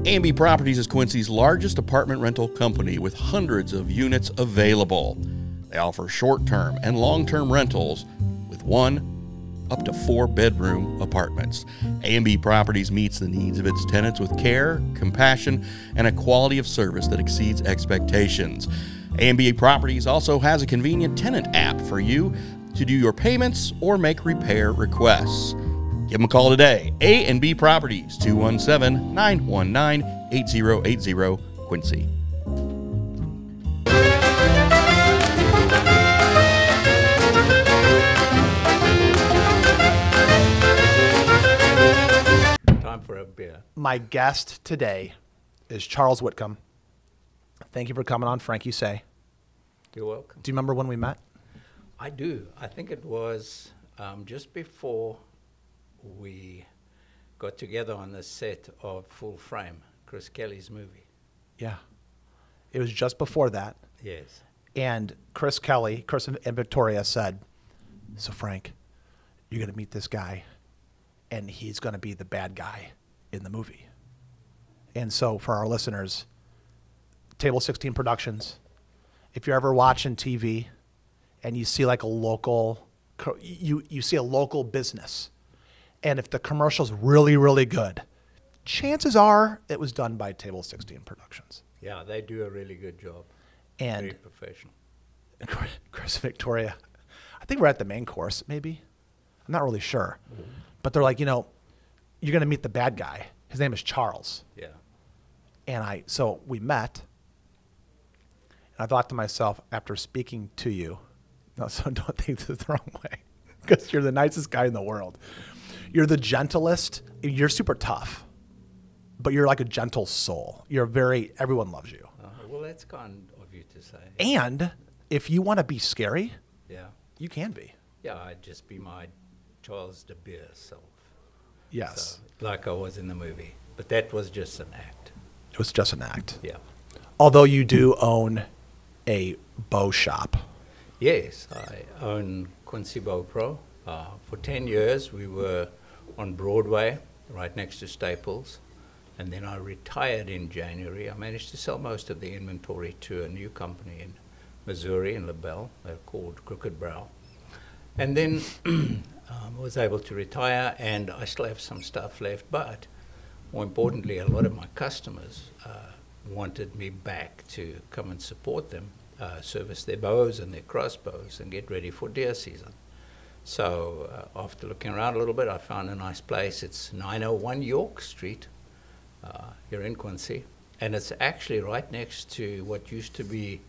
A&B Properties is Quincy's largest apartment rental company with hundreds of units available. They offer short-term and long-term rentals with 1 up to 4 bedroom apartments. A&B Properties meets the needs of its tenants with care, compassion, and a quality of service that exceeds expectations. A&B Properties also has a convenient tenant app for you to do your payments or make repair requests. Give them a call today. A&B Properties, 217-919-8080, Quincy. Time for a beer. My guest today is Charles Whitcomb. Thank you for coming on, Frankie Say. You're welcome. Do you remember when we met? I do. I think it was just before we got together on the set of Full Frame, Chris Kelly's movie. Yeah. It was just before that. Yes. And Chris and Victoria said, so Frank, you're going to meet this guy, and he's going to be the bad guy in the movie. And so for our listeners, Table 16 Productions, if you're ever watching TV and you see like a local, you see a local business, and if the commercial's really, really good, chances are it was done by Table 16 Productions. Yeah, they do a really good job. And very professional. Chris and Victoria, I think we're at the main course, maybe. I'm not really sure. Mm-hmm. But they're like, you're going to meet the bad guy. His name is Charles. Yeah. And so we met. And I thought to myself, after speaking to you, no, so don't take this the wrong way, because you're the nicest guy in the world. You're the gentlest. You're super tough, but you're like a gentle soul. Everyone loves you. Well, that's kind of you to say. And if you want to be scary, yeah, you can be. Yeah, I'd just be my Charles de Beer self. Yes. So, like I was in the movie. But that was just an act. It was just an act. Yeah. Although you do own a bow shop. Yes, I own Quincy Bow Pro. For 10 years, we were on Broadway, right next to Staples. And then I retired in January. I managed to sell most of the inventory to a new company in Missouri, in LaBelle. They're called Crooked Brow. And then was able to retire, and I still have some stuff left. But more importantly, a lot of my customers wanted me back to come and support them, service their bows and their crossbows, and get ready for deer season. So after looking around a little bit, I found a nice place. It's 901 York Street here in Quincy, and it's actually right next to what used to be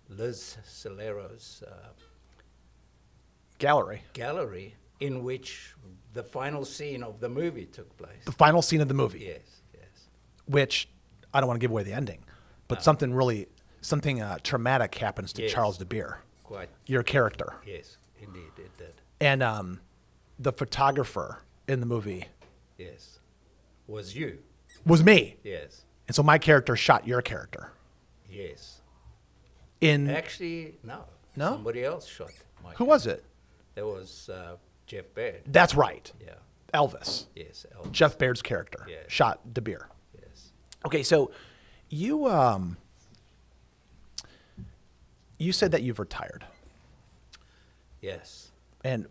Liz Solero's gallery, in which the final scene of the movie took place. The final scene of the movie. Yes, yes. Which, I don't want to give away the ending, but something traumatic happens to Charles de Beer. Quite. Your character. Yes, indeed, it did. And the photographer in the movie. Yes. Was you. Was me. Yes. And so my character shot your character. Yes. Actually, no. No? Somebody else shot my character. Who was it? That was Jeff Baird. That's right. Yeah. Elvis. Yes, Elvis. Jeff Baird's character. Yes. Shot de Beer. Yes. Okay, so you said that you've retired. Yes. And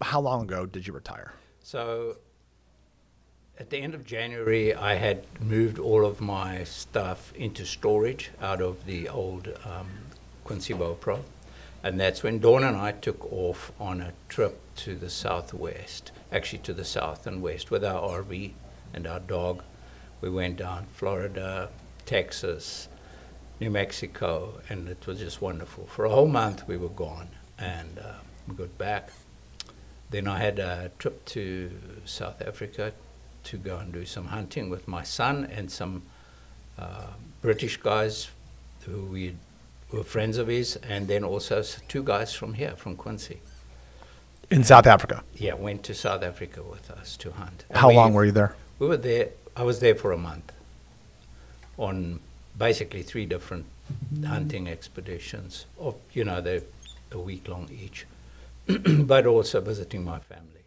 how long ago did you retire? So at the end of January, I had moved all of my stuff into storage out of the old Quincy Bow Pro. And that's when Dawn and I took off on a trip to the southwest, actually to the south and west with our RV and our dog. We went down Florida, Texas, New Mexico, and it was just wonderful. For a whole month we were gone, and we got back. Then I had a trip to South Africa to go and do some hunting with my son and some British guys who we were friends of his, and then also 2 guys from here, from Quincy. In South Africa? Yeah, went to South Africa with us to hunt. How long were you there? We were there, I was there for a month on basically 3 different hunting expeditions. They're a week long each, but also visiting my family.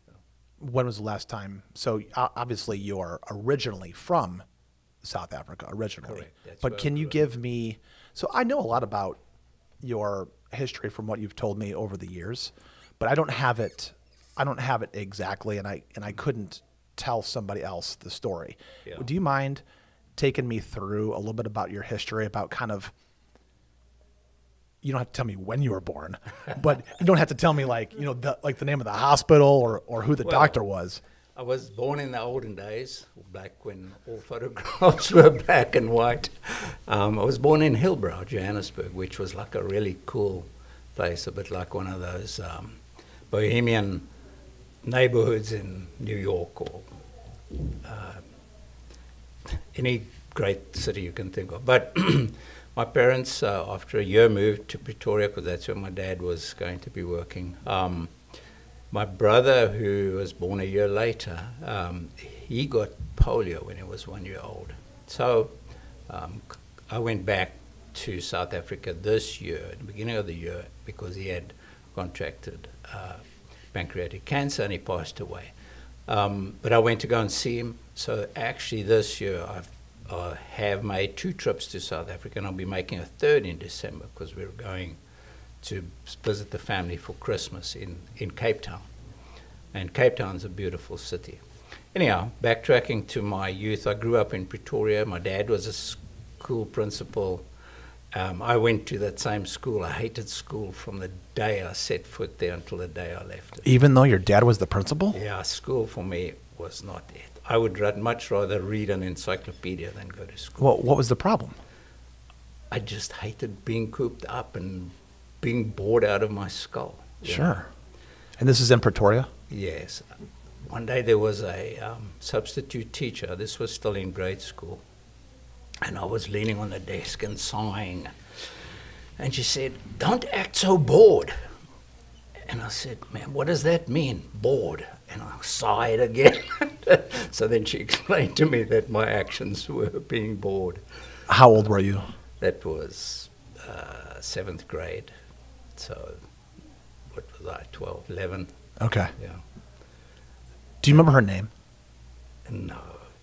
So. when was the last time? So obviously you're originally from South Africa, originally. Correct. That's But where I can you grew up. give me, so I know a lot about your history from what you've told me over the years, but I don't have it exactly, and I couldn't tell somebody else the story. Yeah. Do you mind taking me through a little bit about your history, about kind of, you don't have to tell me when you were born, but you don't have to tell me like the name of the hospital or who the Well, doctor was. I was born in the olden days, back when all photographs were black and white. I was born in Hillbrow, Johannesburg, which was like a really cool place, a bit like one of those bohemian neighborhoods in New York or any great city you can think of. But my parents, after a year, moved to Pretoria because that's where my dad was going to be working. My brother, who was born a year later, he got polio when he was 1 year old. So I went back to South Africa this year, at the beginning of the year, because he had contracted pancreatic cancer and he passed away. But I went to go and see him. So actually this year I have made 2 trips to South Africa, and I'll be making a third in December because we're going to visit the family for Christmas in Cape Town. And Cape Town's a beautiful city. Anyhow, backtracking to my youth, I grew up in Pretoria. My dad was a school principal. I went to that same school. I hated school from the day I set foot there until the day I left it. Even though your dad was the principal? Yeah, school for me was not it. I would much rather read an encyclopedia than go to school. Well, what was the problem? I just hated being cooped up and being bored out of my skull. you know. Sure. And this is in Pretoria? Yes. One day there was a substitute teacher. This was still in grade school. And I was leaning on the desk and sighing. And she said, "Don't act so bored." And I said, "Man, what does that mean, bored?" And I sighed again. So then she explained to me that my actions were being bored. How old were you? That was 7th grade. So what was I, 12, 11? Okay. Yeah. Do you remember her name? No.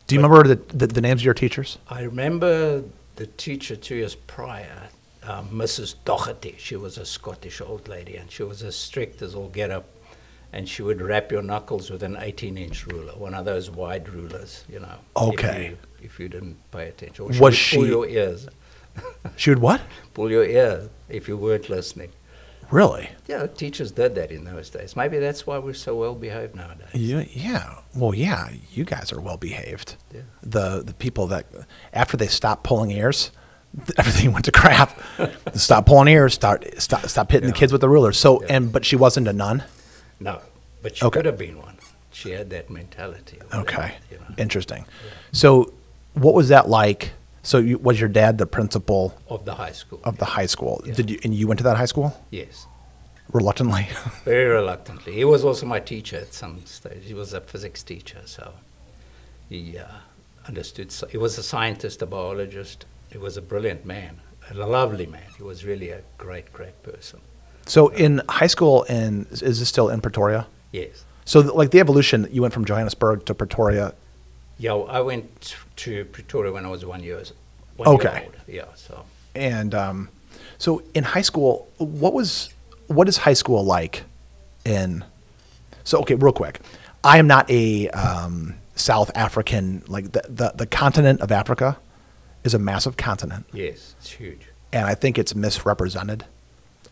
Do you remember the names of your teachers? I remember the teacher 2 years prior, Mrs. Doherty. She was a Scottish old lady, and she was as strict as all get up. And she would wrap your knuckles with an 18-inch ruler, one of those wide rulers, you know. Okay. If you didn't pay attention. Or Was would she- pull your ears. She would what? Pull your ear if you weren't listening. Really? Yeah, teachers did that in those days. Maybe that's why we're so well behaved nowadays. Yeah. Well, yeah, you guys are well behaved. Yeah. The people that, after they stopped pulling ears, everything went to crap. Stop pulling ears, stop hitting the kids with the ruler. So, but she wasn't a nun? No, but she Okay. could have been one. She had that mentality. Okay. You know. Interesting. So what was that like? So was your dad the principal Of the high school. of the high school? Yeah. And you went to that high school? Yes, Reluctantly? very reluctantly. He was also my teacher at some stage. He was a physics teacher, so he understood. He was a scientist, a biologist. He was a brilliant man, a lovely man. He was really a great, great person. So in high school, is this still in Pretoria? Yes. So like the evolution, you went from Johannesburg to Pretoria. Yeah, I went to Pretoria when I was 1 year old. Okay. Yeah, so. And so in high school, what is high school like so okay, real quick. I am not a South African, like the continent of Africa is a massive continent. Yes, it's huge. And I think it's misrepresented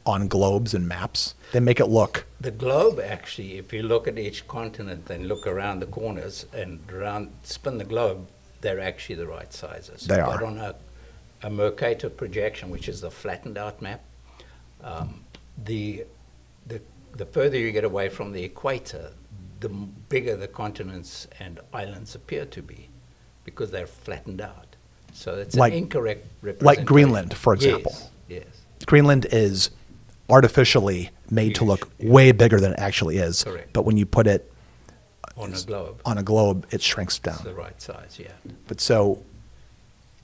on globes and maps. They make it look, The globe, actually, if you look at each continent and look around the corners and spin the globe, they're actually the right sizes. They are. But on a Mercator projection, which is the flattened out map, the further you get away from the equator, the bigger the continents and islands appear to be, because they're flattened out. So it's Like- an incorrect representation. like Greenland, for example. Yes, yes. Greenland is artificially made to look way bigger than it actually is. Correct. But when you put it On a globe, on a globe, it shrinks it's down. the right size, yeah. But so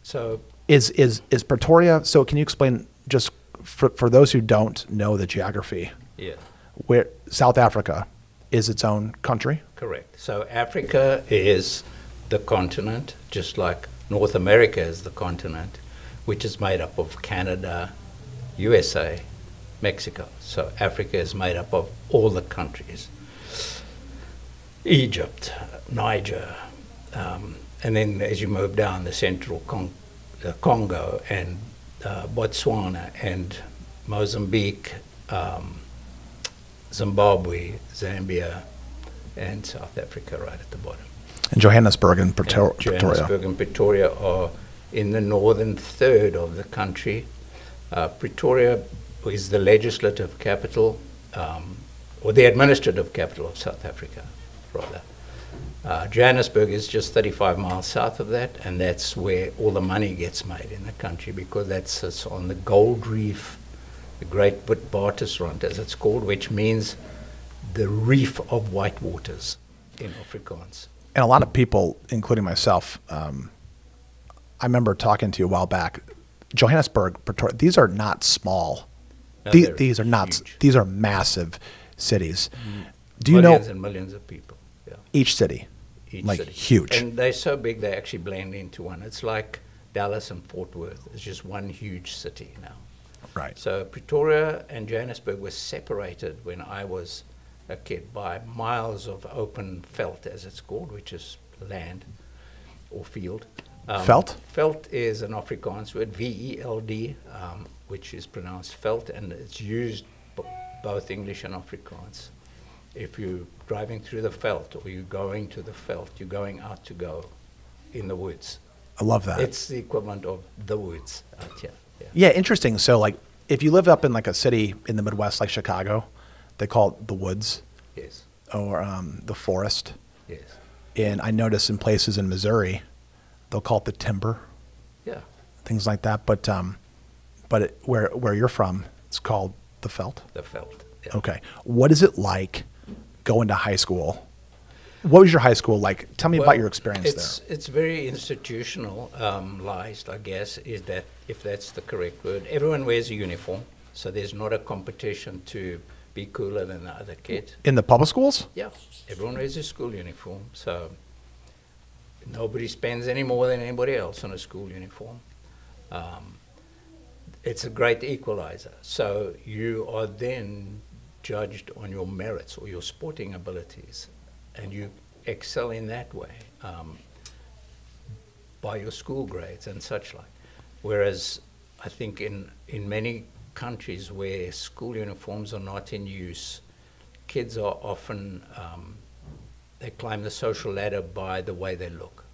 So is Pretoria, so can you explain just for those who don't know the geography, yeah, where South Africa is its own country? Correct. So Africa is the continent, just like North America is the continent, which is made up of Canada, USA, Mexico. So Africa is made up of all the countries. Egypt, Niger, and then as you move down, the central Congo and Botswana and Mozambique, Zimbabwe, Zambia, and South Africa right at the bottom. And Johannesburg and Pretoria. Johannesburg and Pretoria are in the northern third of the country. Pretoria is the legislative capital, or the administrative capital of South Africa, rather. Johannesburg is just 35 miles south of that, and that's where all the money gets made in the country, because that's on the gold reef, the Great Witwatersrand, as it's called, which means the reef of white waters in Afrikaans. And a lot of people, including myself, I remember talking to you a while back. Johannesburg, Pretoria, these are not small. No, these are not. huge. These are massive cities. Do Millions you know and millions of people? Yeah, each city? each Like city. huge. And they're so big they actually blend into one. It's like Dallas and Fort Worth. It's just one huge city now. Right. So Pretoria and Johannesburg were separated when I was a kid by miles of open veld, as it's called, which is land or field. Veld? Veld is an Afrikaans word, V-E-L-D, which is pronounced veld, and it's used both English and Afrikaans. If you're driving through the veld or you're going to the veld, you're going out to go in the woods. I love that. It's the equivalent of the woods out here. Yeah. Yeah, interesting. So, like, if you live up in like a city in the Midwest, like Chicago, they call it the woods Yes. or the forest. Yes. And I notice in places in Missouri, they'll call it the timber, Yeah. things like that. But where you're from, it's called the veld. The veld. Yeah. Okay. What is it like going to high school? What was your high school like? Tell me about your experience there. It's very institutionalized, I guess, is that, if that's the correct word. Everyone wears a uniform, so there's not a competition to be cooler than the other kid. In the public schools? Yeah, everyone wears a school uniform, so nobody spends any more than anybody else on a school uniform. It's a great equalizer. So you are then judged on your merits or your sporting abilities, and you excel in that way by your school grades and such like. Whereas I think in many countries where school uniforms are not in use, kids are often, they climb the social ladder by the way they look,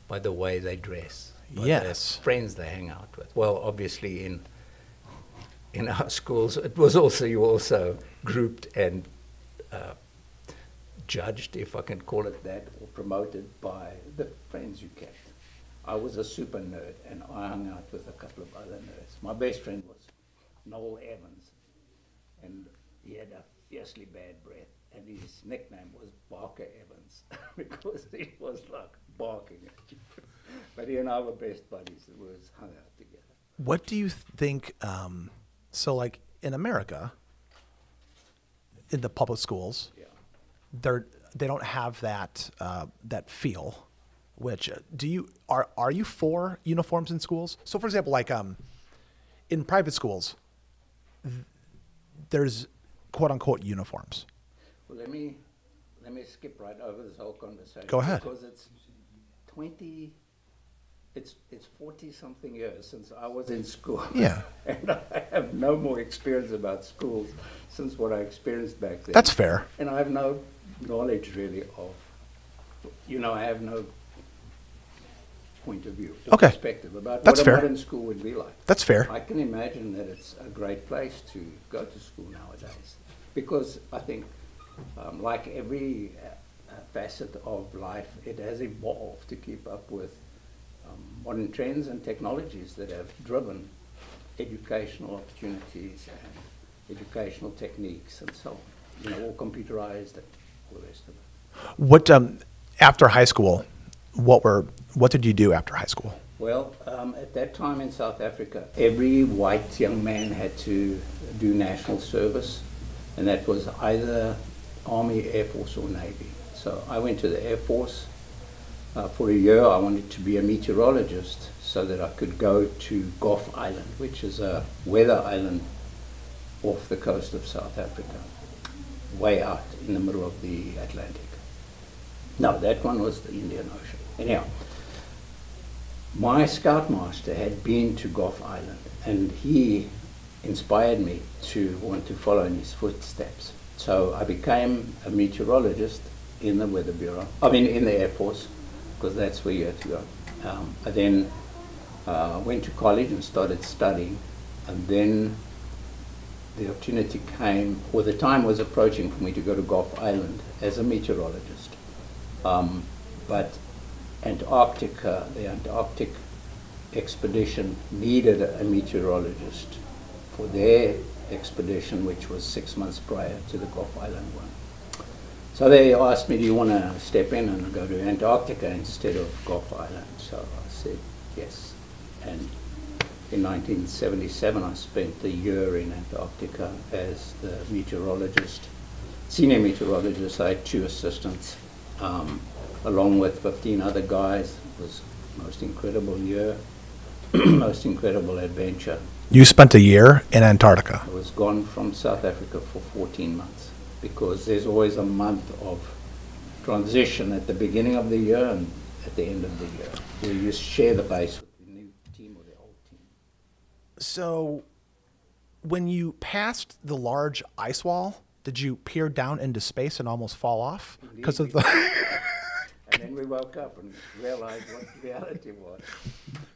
by the way they dress, by Yes. the friends they hang out with. Well, obviously in our schools, it was also, you also grouped and judged, if I can call it that, or promoted by the friends you kept. I was a super nerd, and I hung out with a couple of other nerds. My best friend was Noel Evans, and he had a fiercely bad breath, and his nickname was Barker Evans, because he was like barking at you. But he and I were best buddies, and we was hung out together. What do you think? So, like in America, in the public schools, Yeah. they don't have that that feel. Which are you for uniforms in schools? So, for example, like in private schools, there's quote unquote uniforms. Well, let me skip right over this whole conversation. Go ahead. Because it's 40 something years since I was in school. Yeah. And I have no more experience about schools since what I experienced back then. That's fair. And I have no knowledge really of, I have no point of view, or Okay. perspective about That's what fair. a modern school would be like. That's fair. I can imagine that it's a great place to go to school nowadays, because I think, like every facet of life, it has evolved to keep up with modern trends and technologies that have driven educational opportunities and educational techniques and so on. All computerized and all the rest of it. What after high school? What did you do after high school? Well, at that time in South Africa, every white young man had to do national service, and that was either Army, Air Force, or Navy. So I went to the Air Force. For a year, I wanted to be a meteorologist so that I could go to Gough Island, which is a weather island off the coast of South Africa, way out in the middle of the Atlantic. No, that one was the Indian Ocean. Anyhow, my scoutmaster had been to Gough Island, and he inspired me to want to follow in his footsteps. So I became a meteorologist in the Weather Bureau, in the Air Force, because that's where you had to go. I then went to college and started studying, and then the opportunity came, or the time was approaching for me to go to Gough Island as a meteorologist. But Antarctica, the Antarctic expedition needed a meteorologist for their expedition, which was 6 months prior to the Gough Island one. So they asked me, do you want to step in and go to Antarctica instead of Gough Island? So I said yes. And in 1977, I spent a year in Antarctica as the meteorologist, senior meteorologist. I had 2 assistants, along with 15 other guys. It was the most incredible year, most incredible adventure. You spent a year in Antarctica. I was gone from South Africa for 14 months because there's always a month of transition at the beginning of the year and at the end of the year, where you share the base with the new team or the old team. So when you passed the large ice wall, did you peer down into space and almost fall off because of the... And then we woke up and realized what reality was.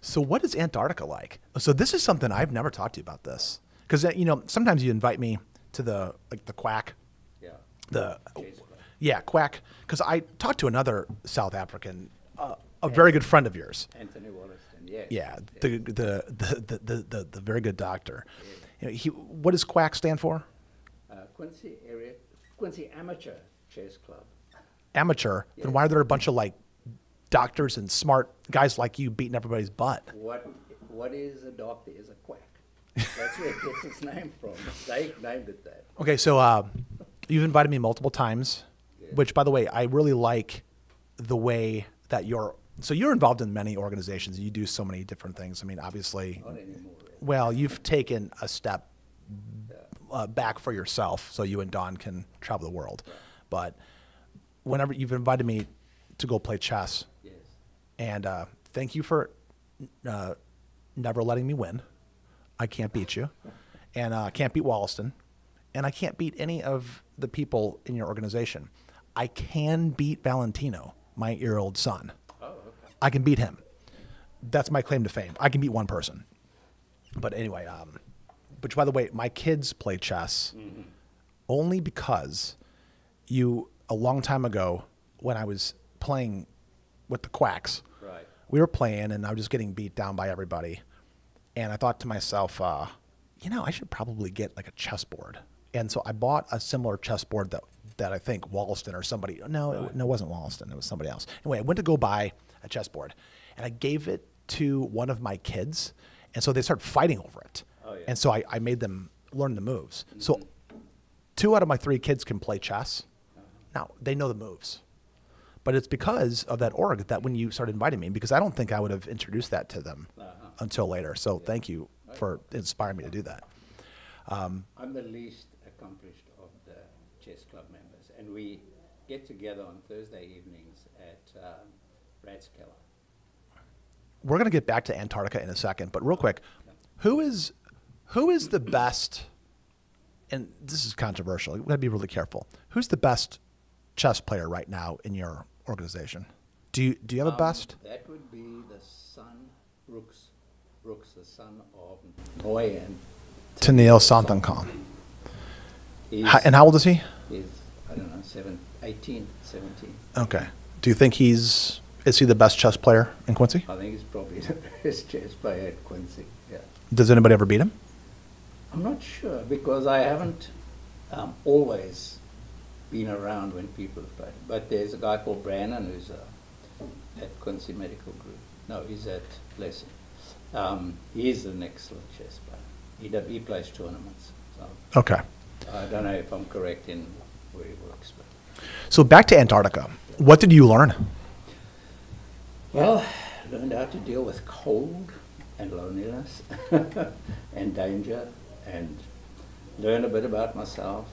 So what is Antarctica like? So this is something I've never talked to you about this. Because, sometimes you invite me to the Quack. Yeah. Quack. Because I talked to another South African, a very good friend of yours. Anthony Wollaston, yes. Yeah, the very good doctor. Yeah. What does Quack stand for? Quincy Amateur Chess Club. Amateur? Yes. Then why are there a bunch of doctors and smart guys like you beating everybody's butt? What is a doctor is a quack. That's where it gets its name from. They named it that. Okay, so you've invited me multiple times, which, by the way, I really like the way that you're involved in many organizations. You do so many different things. Obviously, Not anymore. Really. Well, you've taken a step back for yourself so you and Don can travel the world. Right. But whenever you've invited me to go play chess, Yes. and thank you for never letting me win. I can't beat you, and I can't beat Wollaston, and I can't beat any of the people in your organization. I can beat Valentino, my 8-year-old son. Oh, okay. I can beat him. That's my claim to fame. I can beat one person. But anyway, which, by the way, my kids play chess only because a long time ago, when I was playing with the Quacks, Right. we were playing and I was just getting beat down by everybody. And I thought to myself, I should probably get a chessboard. And so I bought a similar chessboard that I think Wollaston or somebody, it wasn't Wollaston, it was somebody else. Anyway, I went to go buy a chessboard and I gave it to one of my kids. And so they started fighting over it. Oh, yeah. And so I made them learn the moves. So 2 out of my 3 kids can play chess. Now, they know the moves. But it's because of that org that when you started inviting me, because I don't think I would have introduced that to them until later. So thank you for inspiring me to do that. I'm the least accomplished of the chess club members, and we get together on Thursday evenings at Rathskeller. We're going to get back to Antarctica in a second, but real quick, who is the best, and this is controversial, we've got to be really careful, who's the best chess player right now in your organization? Do you have a best? That would be the son, Rooks, the son of Noy and Tennille Santankam. He's, And how old is he? He's, 18, 17. Okay. Do you think is he the best chess player in Quincy? I think he's probably the best chess player at Quincy, yeah. Does anybody ever beat him? I'm not sure, because I haven't always been around when people have played. But there's a guy called Brandon who's at Quincy Medical Group. No, he's at Blessing. He's an excellent chess player. He plays tournaments. So Okay. I don't know if I'm correct in where he works. But So back to Antarctica. What did you learn? Well, learned how to deal with cold and loneliness and danger, and learn a bit about myself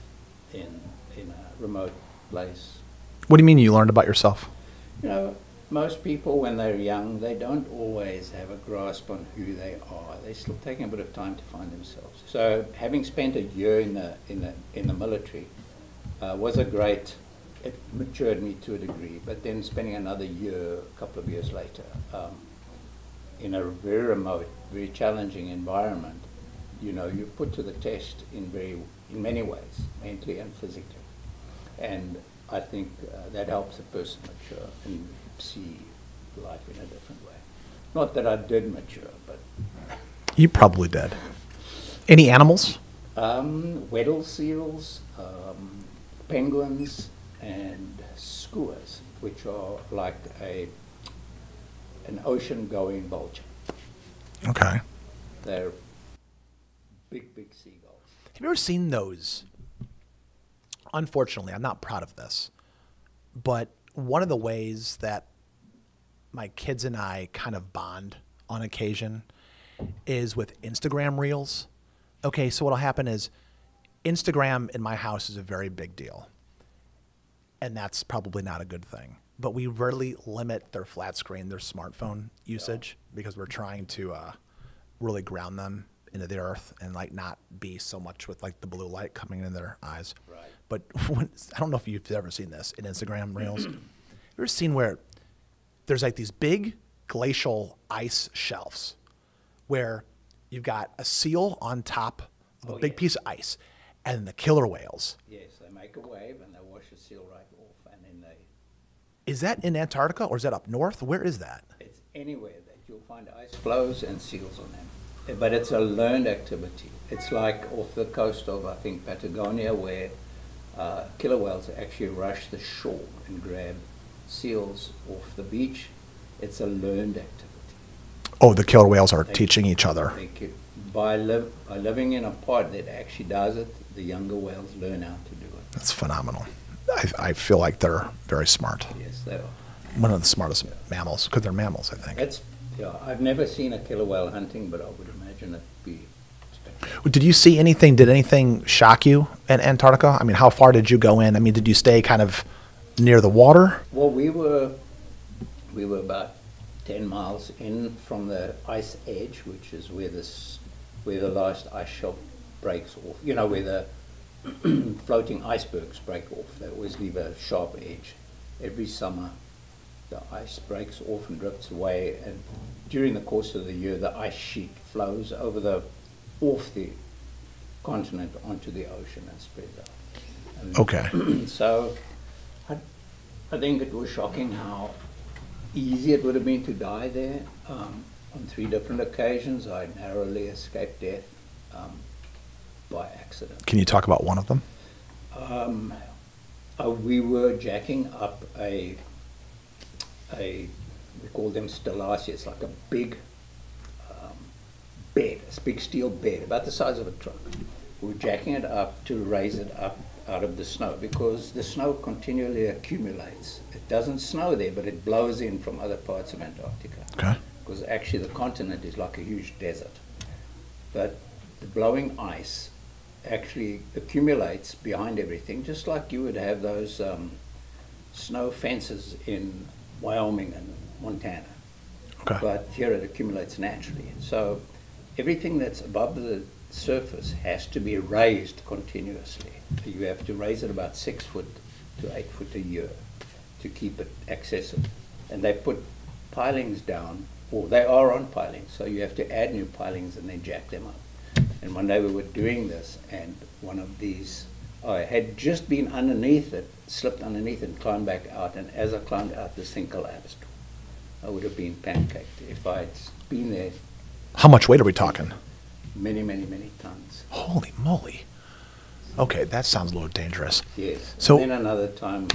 in a remote place. What do you mean you learned about yourself? You know, most people when they're young, they don't always have a grasp on who they are. They're still taking a bit of time to find themselves. So having spent a year in the military was a great. It matured me to a degree. But then spending another year, a couple of years later, in a very remote, very challenging environment, you know, you're put to the test in many ways, mentally and physically. And I think that helps a person mature and see life in a different way. Not that I did mature, but... You probably did. Any animals? Weddell seals, penguins, and skuas, which are like an ocean-going vulture. Okay. They're big, big seagulls. Have you ever seen those? Unfortunately, I'm not proud of this, but one of the ways that my kids and I kind of bond on occasion is with Instagram reels. Okay, so what'll happen is Instagram in my house is a very big deal, and that's probably not a good thing. But we rarely limit their flat screen, their smartphone usage, because we're trying to really ground them into the earth and like not be so much with like the blue light coming in their eyes. Right. But I don't know if you've ever seen this in Instagram reels. You ever seen where there's like these big glacial ice shelves where you've got a seal on top of a big piece of ice and the killer whales. Yes, they make a wave and they wash the seal right off, and then Is that in Antarctica or is that up north? Where is that? it's anywhere that you'll find ice floes and seals on them. But it's a learned activity. It's like off the coast of, I think, Patagonia, where killer whales actually rush the shore and grab seals off the beach. It's a learned activity. Oh, the killer whales are teaching each other. By living in a pod that actually does it, the younger whales learn how to do it. That's phenomenal. I feel like they're very smart. Yes, they are. One of the smartest mammals, because they're mammals, I think. I've never seen a killer whale hunting, but I would imagine it'd be spectacular. Did you see anything, did anything shock you in Antarctica? I mean, how far did you go in? I mean, did you stay kind of near the water? Well, we were about 10 miles in from the ice edge, which is where the last ice shelf breaks off. You know, where the floating icebergs break off. They always leave a sharp edge. Every summer, the ice breaks off and drifts away, and during the course of the year, the ice sheet flows off the continent onto the ocean and spreads out. And Okay. so I think it was shocking how easy it would have been to die there. On 3 different occasions, I narrowly escaped death by accident. Can you talk about one of them? We were jacking up we call them stellacea. It's like a big bed, a big steel bed, about the size of a truck. We were jacking it up to raise it up out of the snow, because the snow continually accumulates. It doesn't snow there, but it blows in from other parts of Antarctica. Okay. Because actually the continent is like a huge desert. But the blowing ice actually accumulates behind everything, just like you would have those snow fences in Wyoming and Montana. Okay. But here it accumulates naturally. So everything that's above the surface has to be raised continuously. You have to raise it about 6 foot to 8 foot a year to keep it accessible. And they put pilings down, or they are on pilings, so you have to add new pilings and then jack them up. And one day we were doing this, and one of these, I had just been underneath it, slipped underneath and climbed back out, and as I climbed out, this thing collapsed. I would have been pancaked if I'd been there. How much weight are we talking? Many, many, many tons. Holy moly. Okay, that sounds a little dangerous. Yes. So- And then another time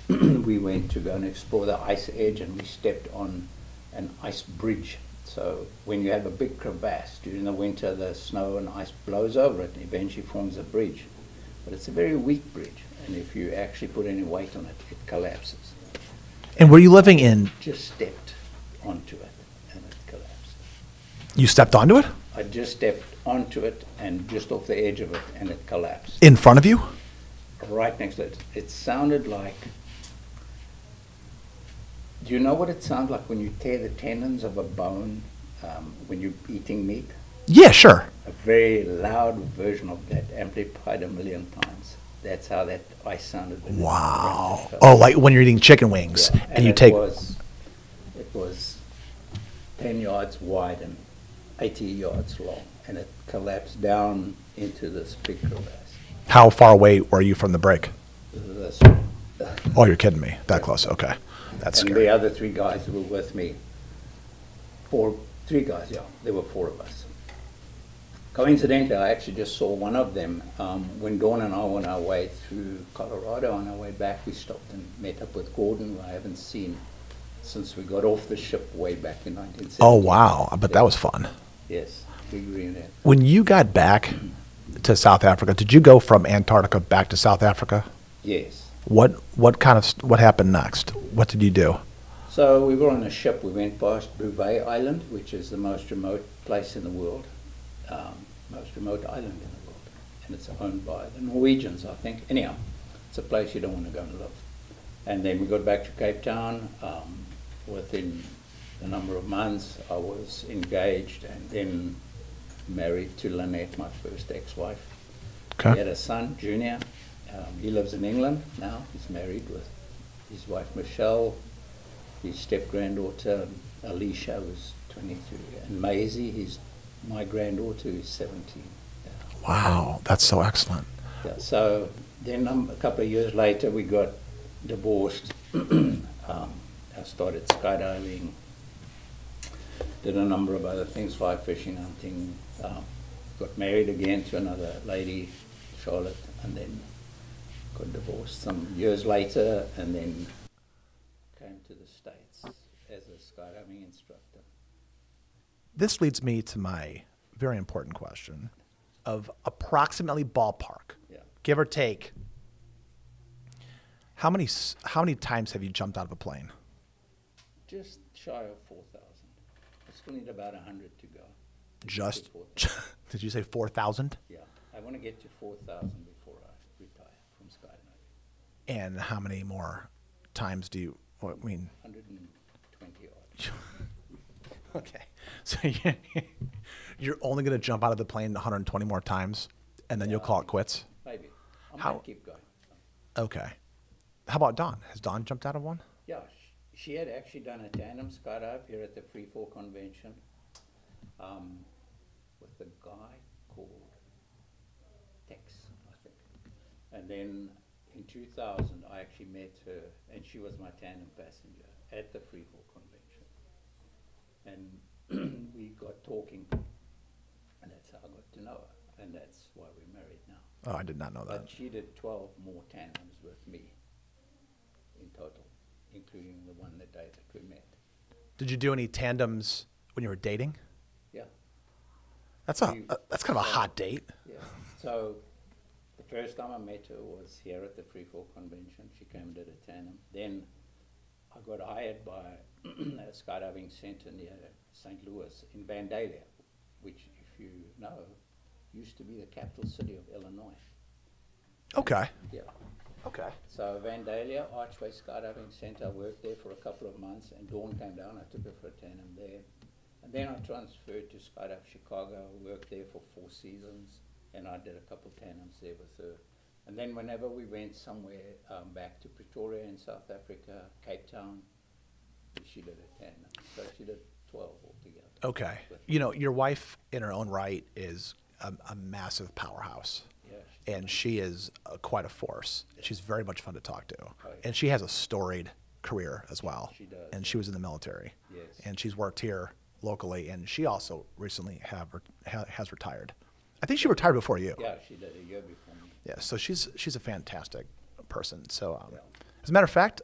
we went to go and explore the ice edge, and we stepped on an ice bridge. So when you have a big crevasse during the winter, the snow and ice blows over it and eventually forms a bridge. But it's a very weak bridge, and if you actually put any weight on it, it collapses. And were you living in? Just stepped onto it and it collapsed. You stepped onto it I just stepped onto it and just off the edge of it and it collapsed. in front of you. Right next to it. It sounded like, do you know what it sounds like when you tear the tendons of a bone when you're eating meat? Yeah, sure. A very loud version of that, amplified a million times. That's how that ice sounded. When Wow. it Oh, like when you're eating chicken wings Yeah, and you it take. It was 10 yards wide and 80 yards long, and it collapsed down into this big crevasse. How far away were you from the break? This, Oh, you're kidding me. That close. Okay. That's and scary. the other three guys who were with me, three guys, yeah, there were four of us. Coincidentally, I actually just saw one of them when Dawn and I were on our way through Colorado. On our way back, we stopped and met up with Gordon, who I haven't seen since we got off the ship way back in 1970. Oh, wow. I bet that was fun. Yes, big reenact. When you got back to South Africa, did you go from Antarctica back to South Africa? Yes. What happened next? What did you do? So we were on a ship. We went past Bouvet Island, which is the most remote place in the world, most remote island in the world, and it's owned by the Norwegians, I think. Anyhow, it's a place you don't want to go and live. And then we got back to Cape Town. Within a number of months, I was engaged and then married to Lynette, my first ex-wife. Okay. We had a son, Junior. He lives in England now. He's married with his wife, Michelle, his step-granddaughter, Alicia, who's 23, and Maisie, my granddaughter, who's 17. Wow, that's so excellent. Yeah, so then a couple of years later, we got divorced. I started skydiving, did a number of other things, fly fishing, hunting, got married again to another lady, Charlotte, and then got divorced some years later, and then came to the States as a skydiving instructor. This leads me to my very important question of approximately ballpark, Yeah. give or take. How many times have you jumped out of a plane? Just shy of 4,000. I still need about 100 to go. Just, 4,000. did you say 4,000? Yeah, I want to get to 4,000 before I retire from skydiving. And how many more times do you, I mean, 120 odd. okay. So you're only going to jump out of the plane 120 more times and then you'll call it quits? Maybe. I How- might keep going. Okay. How about Dawn? Has Dawn jumped out of one? Yeah, she had actually done a tandem skydive here at the Free Fall Convention with a guy called Tex, I think. And then in 2000, I actually met her, and she was my tandem passenger at the Free Fall Convention. And we got talking, and that's how I got to know her, and that's why we're married now. Oh, I did not know that. But she did 12 more tandems with me in total, including the one the day that we met. Did you do any tandems when you were dating? Yeah, That's kind of a hot date. yeah. So the first time I met her was here at the Free Fall Convention. She came and did a tandem. Then I got hired by a skydiving center near St. Louis in Vandalia, which, if you know, used to be the capital city of Illinois. Okay. Yeah. Okay. So Vandalia Archway Skydiving Center, I worked there for a couple of months, and Dawn came down. I took her for a tandem there. And then I transferred to Skydive Chicago, worked there for 4 seasons, and I did a couple tandems there with her. And then whenever we went somewhere back to Pretoria in South Africa, Cape Town, she did a tandem. So she did 12 altogether. Okay. You know, your wife in her own right is a massive powerhouse. Yeah, And she is quite a force. She's very much fun to talk to. yeah. And she has a storied career as well. She does. And she was in the military. Yes. And she's worked here locally. And she also recently has retired. I think she retired before you. Yeah, she did a year before me. Yeah, so she's a fantastic person. So, Yeah. as a matter of fact,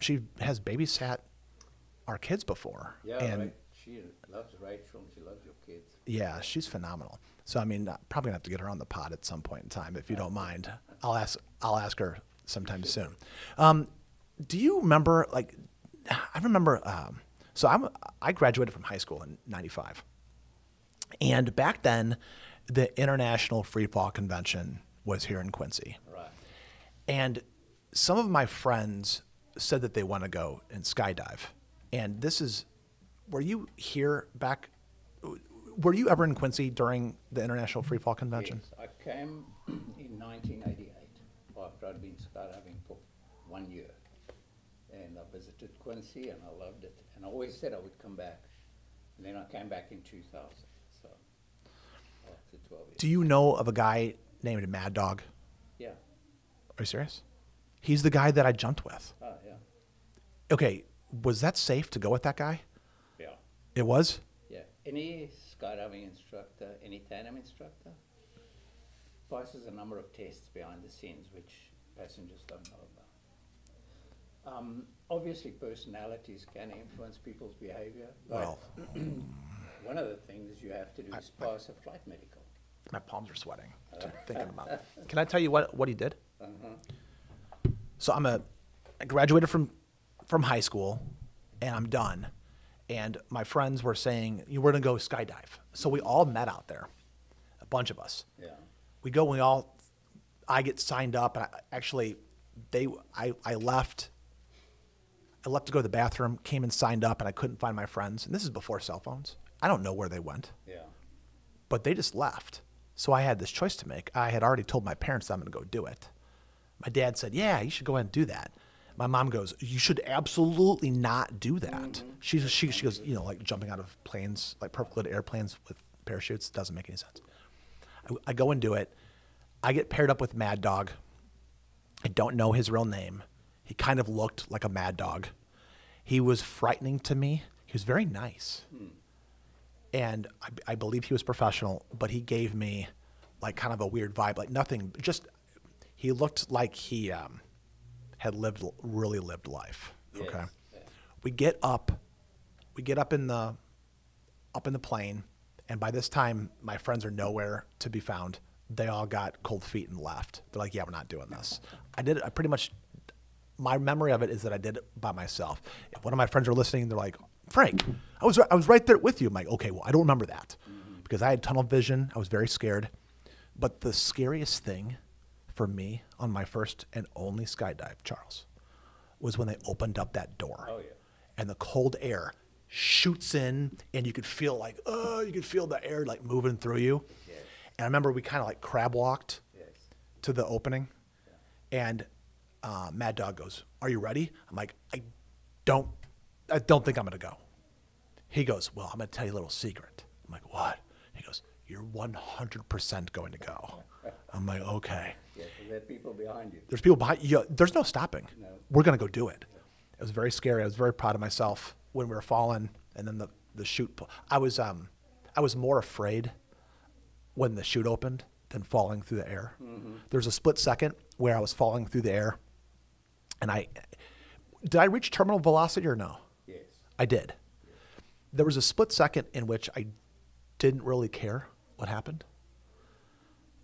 she has babysat our kids before. Yeah, and right. She loves Rachel, and she loves your kids. yeah, she's phenomenal. So I mean, probably gonna have to get her on the pod at some point in time, if you don't mind. I'll ask her sometime soon. Do you remember, like, I remember, I graduated from high school in 95. And back then, the International Free Fall Convention was here in Quincy. Right. And some of my friends said that they want to go and skydive. And were you here back, were you ever in Quincy during the International Free Fall Convention? Yes, I came in 1988 after I'd been skydiving for 1 year. And I visited Quincy and I loved it. And I always said I would come back. And then I came back in 2000, so after 12 years. Do you know of a guy named Mad Dog? Yeah. Are you serious? He's the guy that I jumped with. Oh, yeah. Okay, was that safe to go with that guy? Yeah. It was? Yeah. Any skydiving instructor, any tandem instructor, passes a number of tests behind the scenes which passengers don't know about. Obviously, personalities can influence people's behavior. But Well, one of the things you have to do is pass a flight medical. my palms are sweating thinking about it. Can I tell you what he did? So I graduated from high school, and I'm done. And my friends were saying, we're going to go skydive. So we all met out there, a bunch of us. Yeah. We go, I get signed up, and I left to go to the bathroom, came and signed up, and I couldn't find my friends. And this is before cell phones. I don't know where they went. Yeah. But they just left. So I had this choice to make. I had already told my parents that I'm going to go do it. My dad said, yeah, you should go ahead and do that. My mom goes, you should absolutely not do that. Mm-hmm. She goes, like jumping out of planes, like perfectly lit airplanes with parachutes. Doesn't make any sense. I go and do it. I get paired up with Mad Dog. I don't know his real name. He kind of looked like a mad dog. He was frightening to me. He was very nice. And I believe he was professional, but he gave me like kind of a weird vibe, like nothing, just, he looked like he had really lived life. Yes. Okay. Yeah. We get up in the plane, and by this time my friends are nowhere to be found. They all got cold feet and left. They're like, yeah, we're not doing this. My memory of it is that I did it by myself. If one of my friends are listening, they're like, Frank, I was right there with you. I'm like, okay, well, I don't remember that because I had tunnel vision. I was very scared. But the scariest thing for me on my first and only skydive, Charles, was when they opened up that door. Oh, yeah. And the cold air shoots in, and you could feel the air like moving through you. Yes. And I remember we kind of like crab walked Yes. to the opening, and Mad Dog goes, "Are you ready?" I'm like, I don't think I'm gonna go. He goes, "Well, I'm gonna tell you a little secret." I'm like, "What?" He goes, "You're 100% going to go." I'm like, "Okay." Yeah, so there are people behind you. There's people behind you. There's no stopping. No. We're gonna go do it. It was very scary. I was very proud of myself when we were falling, and then the chute. I was more afraid when the chute opened than falling through the air. Mm-hmm. There's a split second where I was falling through the air, and did I reach terminal velocity or no? Yes. I did. Yes. There was a split second in which I didn't really care what happened.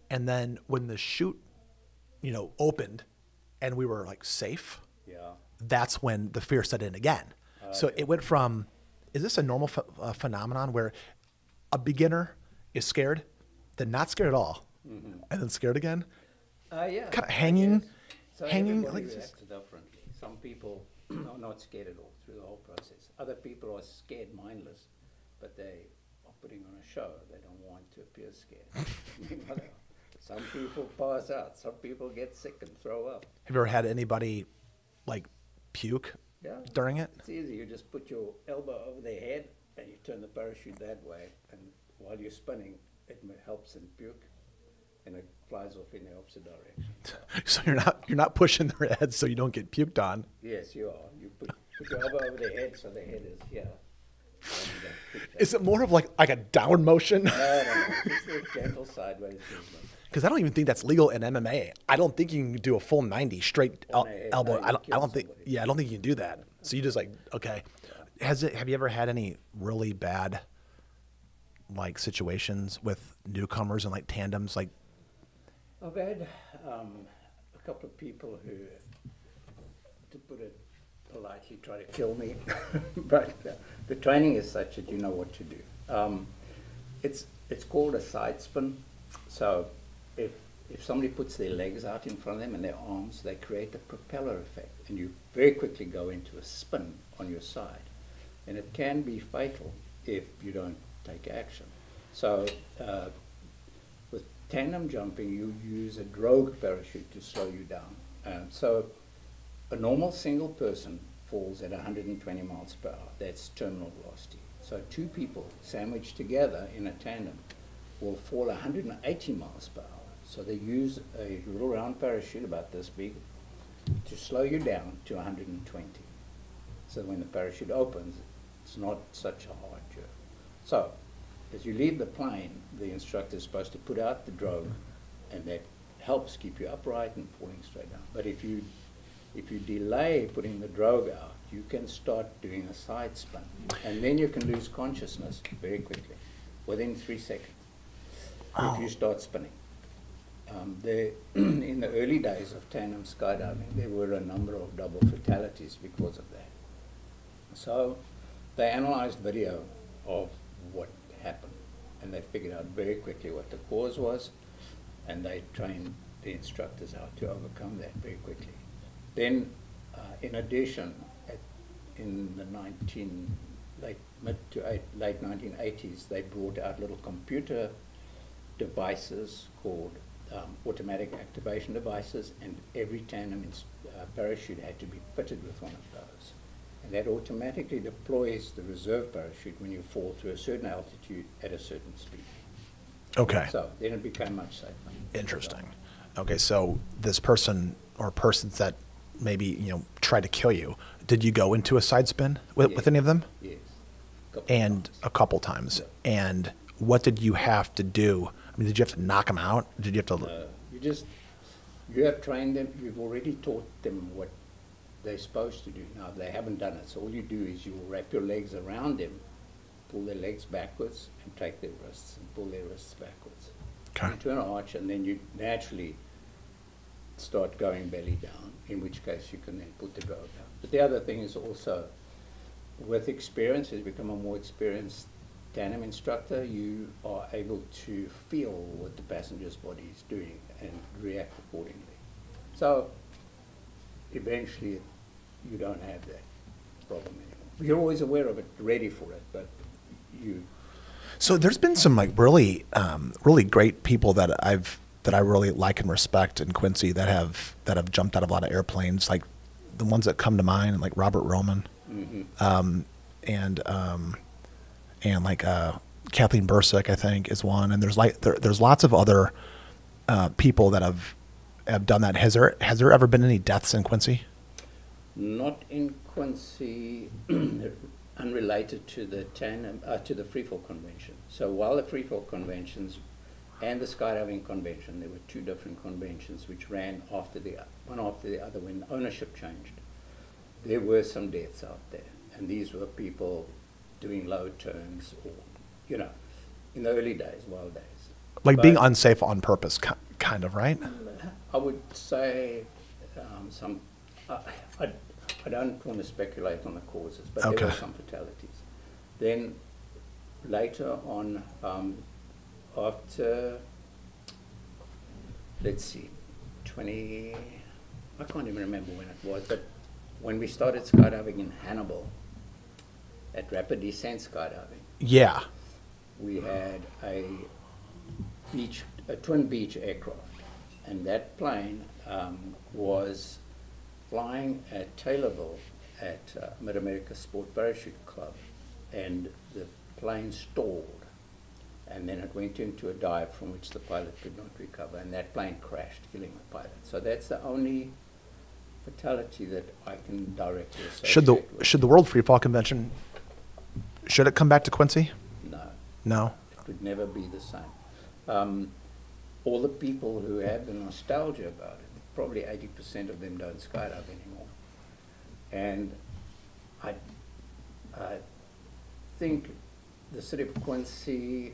And then when the chute, opened and we were like safe, Yeah. that's when the fear set in again. So it went from, is this a normal phenomenon where a beginner is scared, then not scared at all, and then scared again? Yeah. Kind of hanging. So Hanging everybody like this. reacts differently. Some people are not scared at all through the whole process. Other people are scared mindless, but they are putting on a show. They don't want to appear scared. Some people pass out. Some people get sick and throw up. Have you ever had anybody like puke during it? It's easy. You just put your elbow over their head and you turn the parachute that way, and while you're spinning, it helps them puke, and it flies off in the opposite direction. So you're not pushing their head so you don't get puked on. Yes, you are. You put your elbow over their head so their head is here. Is it more of like a down motion? No. Just a gentle sideways movement. Because I don't even think that's legal in MMA. I don't think you can do a full 90 straight elbow. No, I don't think. somebody. Yeah, I don't think you can do that. So you just like, okay. Have you ever had any really bad like situations with newcomers and like tandems? Like, I've had a couple of people who, to put it politely try to kill me, but the training is such that you know what to do. It's called a side spin. So if somebody puts their legs out in front of them and their arms, they create a propeller effect, and you very quickly go into a spin on your side. And it can be fatal if you don't take action. So with tandem jumping, you use a drogue parachute to slow you down. So a normal single person falls at 120 miles per hour. That's terminal velocity. So two people sandwiched together in a tandem will fall 180 miles per hour. So they use a little round parachute about this big to slow you down to 120. So when the parachute opens, it's not such a hard jerk. So as you leave the plane, the instructor is supposed to put out the drogue, and that helps keep you upright and falling straight down. But if you delay putting the drogue out, you can start doing a side spin, and then you can lose consciousness very quickly, within 3 seconds, if you start spinning. In the early days of tandem skydiving, there were a number of double fatalities because of that. So they analyzed video of what happened, and they figured out very quickly what the cause was, and they trained the instructors how to overcome that very quickly. Then, in addition, in the late 1980s, they brought out little computer devices called automatic activation devices, and every tandem parachute had to be fitted with one of those. And that automatically deploys the reserve parachute when you fall through a certain altitude at a certain speed. Okay. So then it became much safer. Interesting. Okay, so this person or persons that maybe try to kill you, did you go into a side spin with any of them? Yes. A couple times. Yeah. And what did you have to do? I mean, did you have to knock them out? Did you have to? No, you have trained them. You've already taught them what they're supposed to do. Now they haven't done it, so all you do is you wrap your legs around them, pull their legs backwards, and take their wrists and pull their wrists backwards into an arch, and then you naturally start going belly down. In which case you can then put the drogue down. But the other thing is also, with experience, as you become a more experienced tandem instructor, you are able to feel what the passenger's body is doing and react accordingly. So eventually you don't have that problem anymore. You're always aware of it, ready for it, but you... So there's been some really great people that I really like and respect in Quincy that have jumped out of a lot of airplanes, like the ones that come to mind, like Robert Roman, and like Kathleen Bursick, I think, is one. And there's lots of other people that have done that. Has there ever been any deaths in Quincy? Not in Quincy, unrelated to the freefall convention. So while the freefall conventions and the skydiving convention, there were two different conventions which ran one after the other when ownership changed. There were some deaths out there, and these were people doing low turns, or in the early days, wild days. Like being unsafe on purpose, kind of, right? I would say I don't want to speculate on the causes, but there were some fatalities. Then later on, after, let's see, I can't even remember when it was, but when we started skydiving in Hannibal, at rapid descent skydiving. Yeah. We had a twin beach aircraft, and that plane was flying at Taylorville at Mid-America Sport Parachute Club, and the plane stalled, and then it went into a dive from which the pilot could not recover, and that plane crashed, killing the pilot. So that's the only fatality that I can directly associate with. Should the World Freefall Convention, should it come back to Quincy? No. No? It would never be the same. All the people who have the nostalgia about it, probably 80% of them don't skydive anymore. And I think the city of Quincy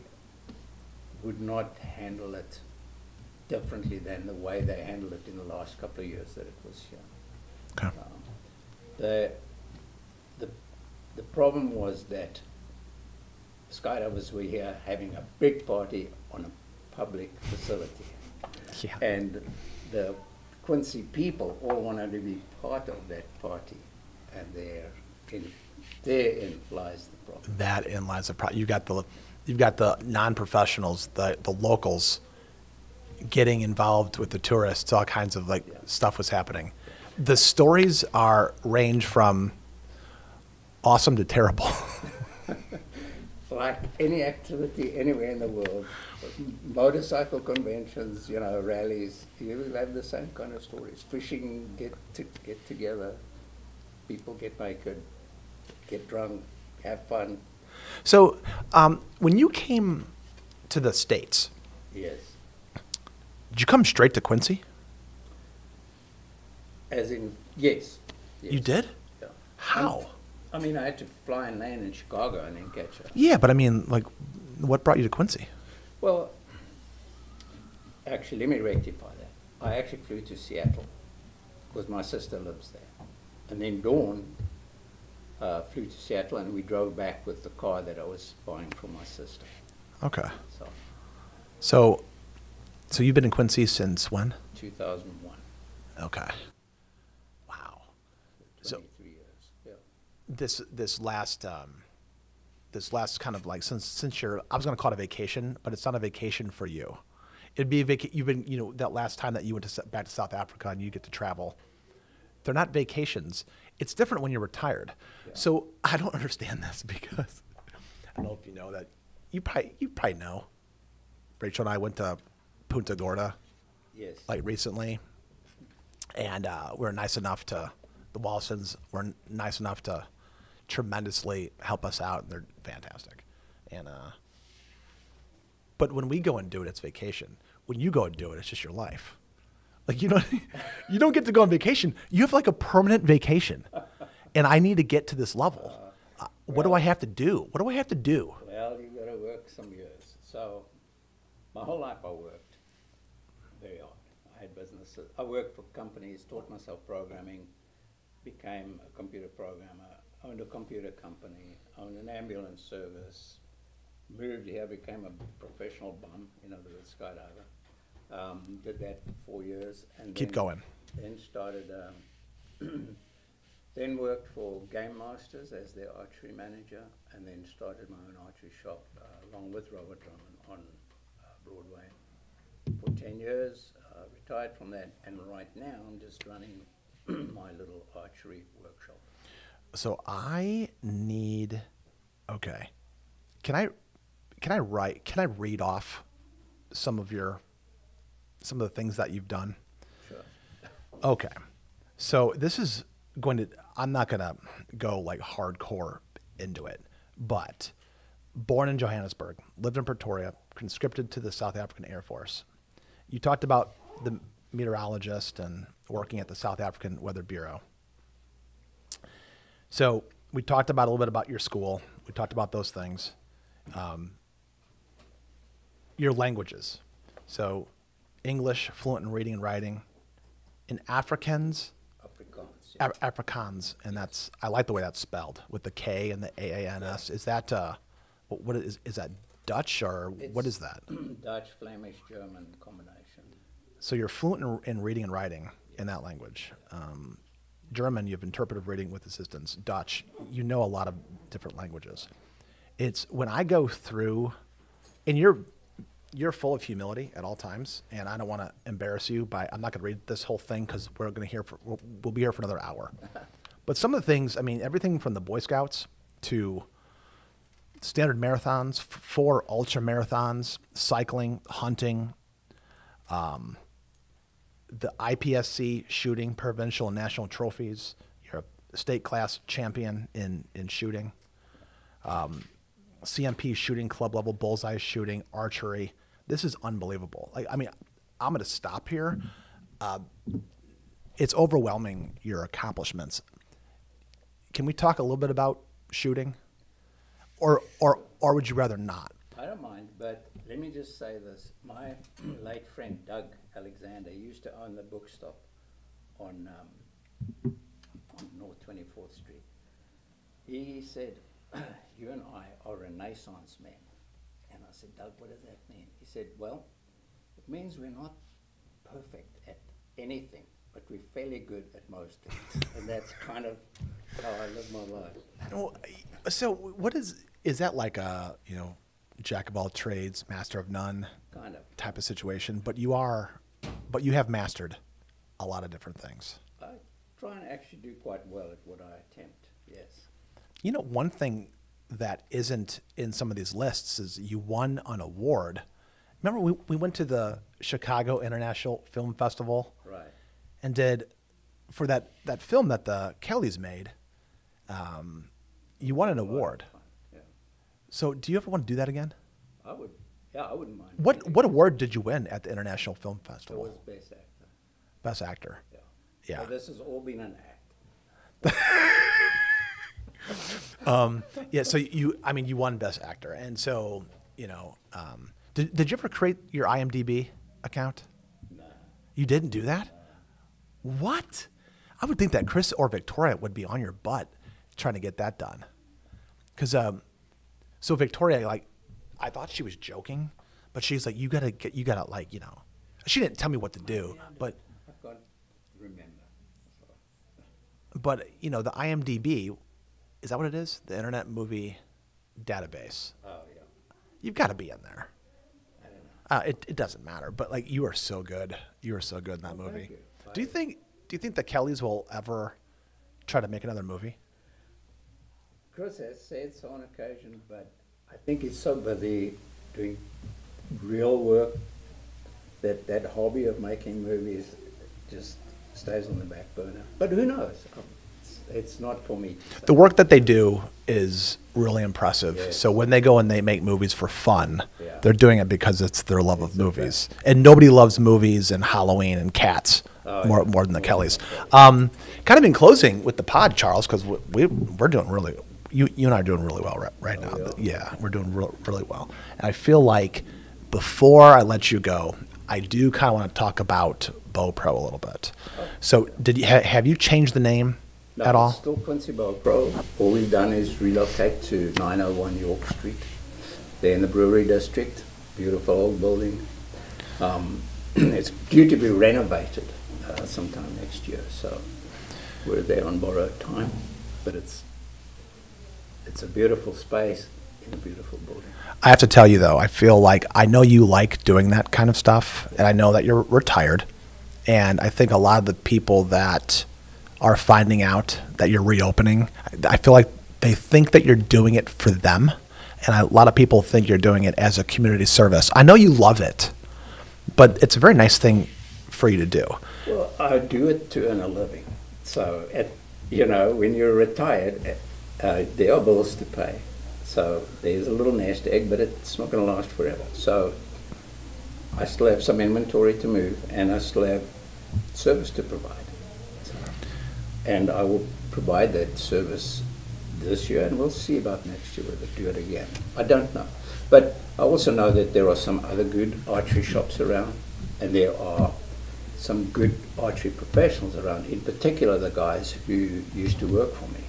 would not handle it differently than the way they handled it in the last couple of years that it was here. Okay. The problem was that skydivers were here having a big party on a public facility. Yeah. And the Quincy people all wanted to be part of that party, and therein lies the problem. That in lies the problem. You've got the non-professionals, the locals, getting involved with the tourists. All kinds of stuff was happening. The stories range from awesome to terrible. Like any activity anywhere in the world, motorcycle conventions, rallies, you will have the same kind of stories. Fishing, get together, people get naked, get drunk, have fun. So, when you came to the States, Yes. did you come straight to Quincy? As in, yes. You did? Yeah. How? I mean, I had to fly and land in Chicago and then catch a. Yeah, but I mean, what brought you to Quincy? Well, actually, let me rectify that. I actually flew to Seattle because my sister lives there. And then Dawn flew to Seattle, and we drove back with the car that I was buying from my sister. Okay. So, So you've been in Quincy since when? 2001. Okay. Wow. 23 years. Yeah. This last kind of since I was going to call it a vacation, but it's not a vacation for you. It'd be you've been, that last time that you went back to South Africa and you get to travel. They're not vacations. It's different when you're retired. Yeah. So I don't understand this because I don't know if you know that. You probably know. Rachel and I went to Punta Gorda. Yes. Recently, and we're nice enough to the Walsons were nice enough to tremendously help us out, and they're fantastic. And but when we go and do it, it's vacation. When you go and do it, it's just your life. You don't get to go on vacation. You have a permanent vacation, and I need to get to this level. What do I have to do? What do I have to do? Well, you got to work some years. So, my whole life I worked very hard. I had businesses. I worked for companies, taught myself programming, became a computer programmer, owned a computer company, owned an ambulance service, moved here, became a professional bum, in other words, skydiver. Did that for 4 years. And Keep going. Then started, then worked for Game Masters as their archery manager, and then started my own archery shop along with Robert Drummond on Broadway for 10 years. Retired from that, and right now I'm just running my little archery workshop. So I need. Okay, can I read off some of the things that you've done? Sure. Okay, so this is I'm not gonna go hardcore into it, but born in Johannesburg, lived in Pretoria, conscripted to the South African Air Force. You talked about the meteorologist and working at the South African Weather Bureau. So we talked about a little bit about your school. We talked about those things. Your languages. So English, fluent in reading and writing. In Afrikaans, Yeah. Afrikaans, and I like the way that's spelled with the K and the AANS. Is that what is that Dutch or what is that? Dutch, Flemish, German combination. So you're fluent in reading and writing in that language. German, you have interpretive reading with assistance. Dutch, you know a lot of different languages. It's when I go through, and you're full of humility at all times, and I don't want to embarrass you I'm not going to read this whole thing because we'll be here for another hour. But some of the things, everything from the Boy Scouts to standard marathons, 4 ultra marathons, cycling, hunting, the IPSC shooting, provincial and national trophies. You're a state class champion in shooting. CMP shooting, club level, bullseye shooting, archery. This is unbelievable. I'm going to stop here. It's overwhelming, your accomplishments. Can we talk a little bit about shooting? Or would you rather not? I don't mind, but let me just say this. My late friend Doug Alexander used to own the bookstop on on North 24th Street. He said, you and I are Renaissance men. And I said, Doug, what does that mean? He said, well, it means we're not perfect at anything, but we're fairly good at most things. And that's kind of how I live my life. Well, so what is that like a, you know, jack of all trades, master of none Kind of. type of situation? But you have mastered a lot of different things. I try and actually do quite well at what I attempt, yes. You know, one thing that isn't in some of these lists is you won an award. Remember we went to the Chicago International Film Festival? Right. And did, for that film that the Kellys made, you won an award. Yeah. So do you ever want to do that again? I would, yeah, I wouldn't mind. What award did you win at the International Film It Festival? was Best Actor. Best Actor. Yeah. Yeah. So this has all been an act. Yeah, so you won Best Actor. And so, you know, did you ever create your IMDb account? No. You didn't do that? What? I would think that Chris or Victoria would be on your butt trying to get that done. Because, so Victoria, like, I thought she was joking, but she's like, you gotta like, you know, she didn't tell me what to do, but, I can't remember. but, you know, the IMDb, is that what it is? The Internet Movie Database. Oh, yeah. You've got to be in there. I don't know. It doesn't matter, but like, you are so good. You are so good in that Oh, movie. thank you. Do you think the Kellys will ever try to make another movie? Chris has said so on occasion, but I think he's so busy doing real work that hobby of making movies just stays on the back burner. But who knows? It's not for me to say. The work that they do is really impressive. Yes. So when they go and they make movies for fun, Yeah. they're doing it because it's their love of It's a movies. And nobody loves movies and Halloween and cats Oh, more yeah. than the More Kellys. than the Kind of in closing with the pod, Charles, because we're doing really, you and I are doing really well right now. Oh, Yeah, we're doing really well. And I feel like before I let you go, I do kind of want to talk about BowPro a little bit. So have you changed the name No, at all? it's still Quincy Pro. All we've done is relocate to 901 York Street. They're in the Brewery District. Beautiful old building. It's due to be renovated sometime next year, so we're there on borrowed time. But it's a beautiful space in a beautiful building. I have to tell you, though, I feel like I know you like doing that kind of stuff, and I know that you're retired. And I think a lot of the people that are finding out that you're reopening, I feel like they think that you're doing it for them. And a lot of people think you're doing it as a community service. I know you love it, but it's a very nice thing for you to do. Well, I do it to earn a living. So, when you're retired, there are bills to pay. So there's a little nest egg, but it's not going to last forever. So I still have some inventory to move, and I still have service to provide. So, and I will provide that service this year, and we'll see about next year whether to do it again. I don't know. But I also know that there are some other good archery shops around, and there are some good archery professionals around, in particular the guys who used to work for me.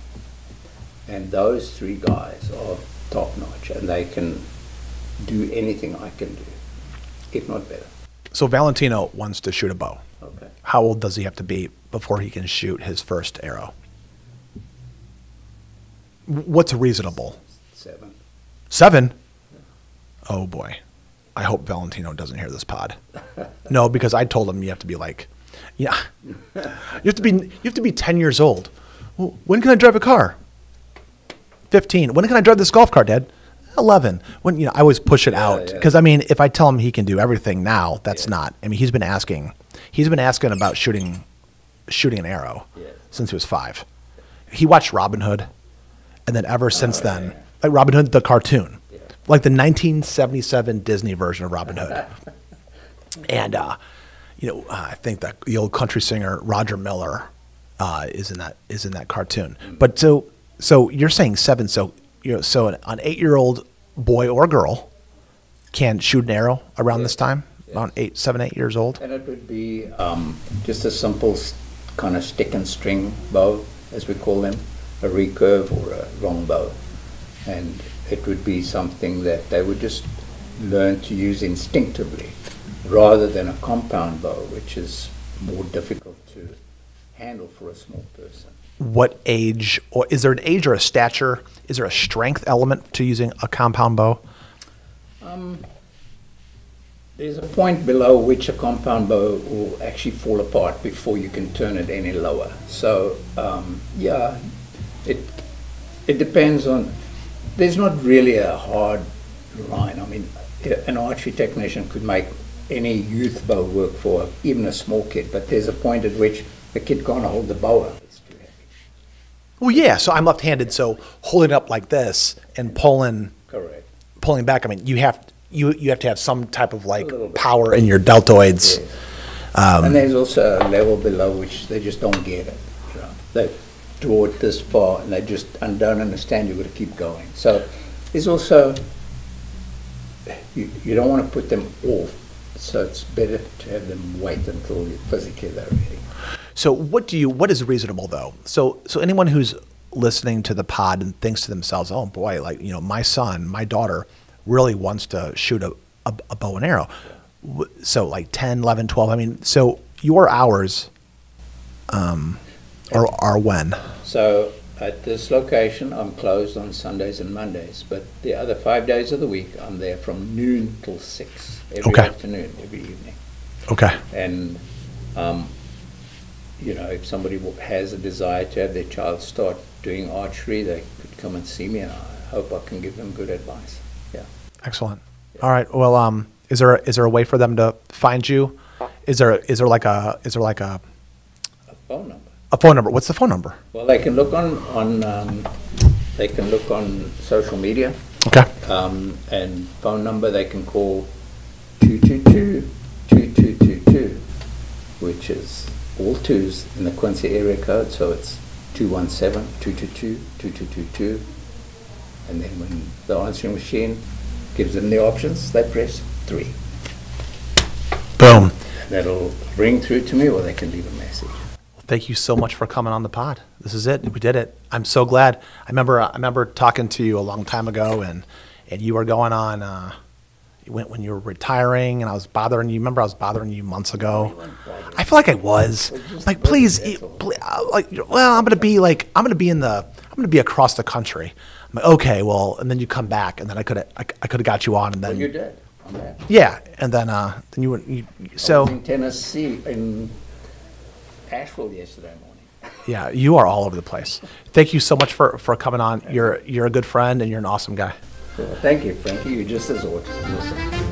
And those three guys are top-notch, and they can do anything I can do, if not better. So Valentino wants to shoot a bow. Okay. How old does he have to be before he can shoot his first arrow? What's reasonable? 7. 7? Oh boy. I hope Valentino doesn't hear this pod. No, because I told him you have to be like, yeah. You have to be 10 years old. Well, when can I drive a car? 15. When can I drive this golf cart, Dad? 11. When I always push it out yeah. because if I tell him he can do everything now, that's not. He's been asking about shooting an arrow since he was 5. He watched Robin Hood, and then ever since then, like Robin Hood the cartoon, like the 1977 Disney version of Robin Hood. And I think that the old country singer Roger Miller is in that cartoon. But so you're saying 7, so an 8-year-old boy or girl can shoot an arrow around this time, around 7, 8 years old. And it would be just a simple kind of stick and string bow, as we call them, a recurve or a long bow. And it would be something that they would just learn to use instinctively, rather than a compound bow, which is more difficult to handle for a small person. What age, or is there an age or a stature? Is there a strength element to using a compound bow? There's a point below which a compound bow will actually fall apart before you can turn it any lower. So yeah, it depends on. There's not really a hard line. I mean, an archery technician could make any youth bow work for even a small kid, but there's a point at which the kid can't hold the bow up. It's too heavy. Well, yeah. So I'm left-handed, so holding it up like this and pulling. Correct. Pulling back. I mean, you have to have some type of like little bit. power in your deltoids. Yes. And there's also a level below which they just don't get it. You know, they draw it this far and they just don't understand you've got to keep going. So there's also, you don't want to put them off. So it's better to have them wait until you're physically they're ready. So what is reasonable though? So anyone who's listening to the pod and thinks to themselves, oh boy, like, you know, my son, my daughter really wants to shoot a bow and arrow. So like 10, 11, 12, I mean, so your hours are when? So at this location, I'm closed on Sundays and Mondays, but the other 5 days of the week, I'm there from noon till 6, every afternoon, every evening. Okay. And, you know, if somebody has a desire to have their child start doing archery, they could come and see me, and I hope I can give them good advice. Yeah. Excellent. All right. Well, is there a way for them to find you? Is there like a A phone number. a phone number? What's the phone number? Well, they can look on they can look on social media. Okay. And phone number, they can call 222-2222, which is all twos in the Quincy area code, so it's 217-222-2222. And then when the answering machine gives them the options, they press 3. Boom. That'll ring through to me, or they can leave a message. Thank you so much for coming on the pod. This is it. We did it. I'm so glad. I remember talking to you a long time ago, and you were going on when you were retiring, and I was bothering you. Remember, I was bothering you months ago. I feel like I was. Like, please, like, well, I'm gonna be across the country. I'm like, okay, well, and then you come back, and then I could have got you on, and then Well, you did. I'm there. yeah, and then you were I so was in Tennessee, in Asheville yesterday morning. yeah, you are all over the place. Thank you so much for coming on. You're a good friend, and you're an awesome guy. Well, thank you, Frankie. You're just as awesome.